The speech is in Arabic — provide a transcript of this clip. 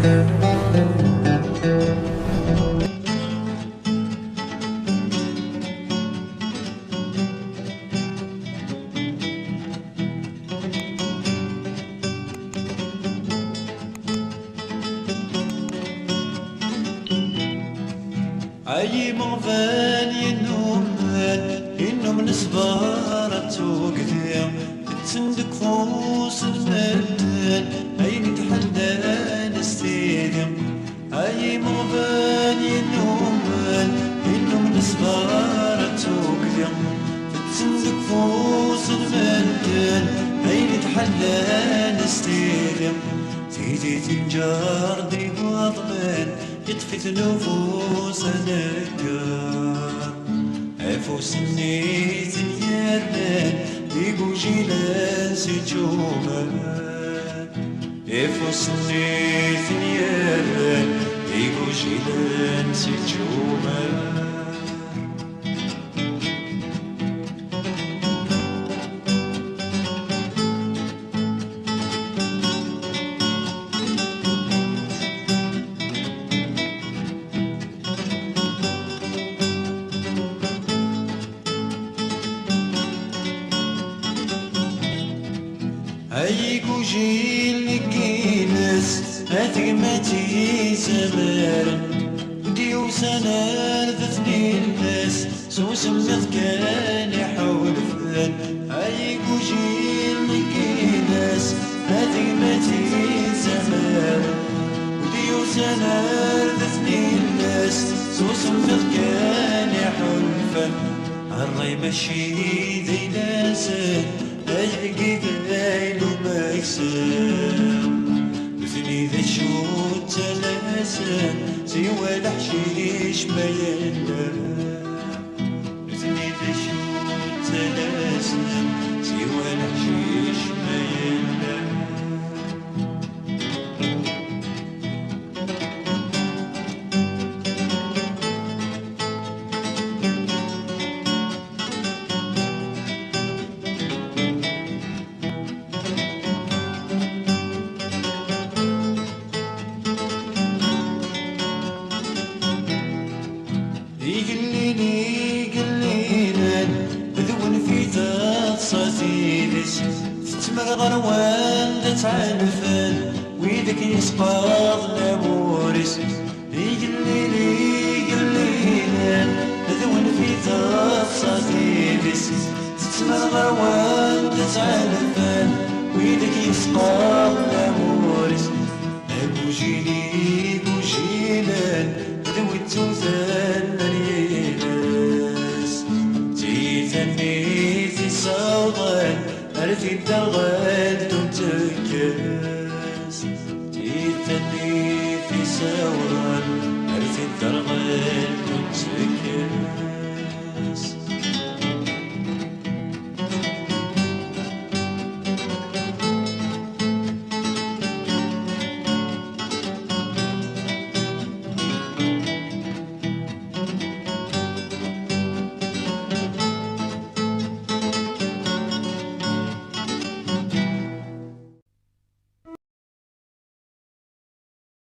أي مغفال إنهم نسبارة وقذية تندق فوس المدن أين تحدى نستيدم. أي مغفال إنهم نسبارة وقذية تندق فوس المدن أين تحدى نستيدم. تيجي تنجر دي بطمن يطفت نفوس نكار عفوس النيت يرن ديقو جيلان سجومان. عفوس النيت يرن ديقو جيلان سجومان. هيكو جيل نكينس هتقمتي زمان ديو سنة ذاتني الناس سو سمث كان يحول فلان. هيكو جيل نكينس هتقمتي زمان ديو سنة ذاتني الناس سو سمث كان يحول فلان. الري ماشي ذي ناسن أيقظ الليل ما يكسم مثني ذا شو تلاسن سوى الحشيش ما ينام. مثني ذا شو تلاسن سوى الحشيش ما ينام. يقلينا ذون في تصاتيلس تتمغر وان تعلفن ويدك يسقاض لمورس. يقلينا ذون في تصاتيلس تتمغر وان تعلفن ويدك يسقاض لمورس. أبو جيلي بوجيلان ذوي التوثان أرثي الدغل تنتكس تيتني في سوان أرثي الدغل تنتكس.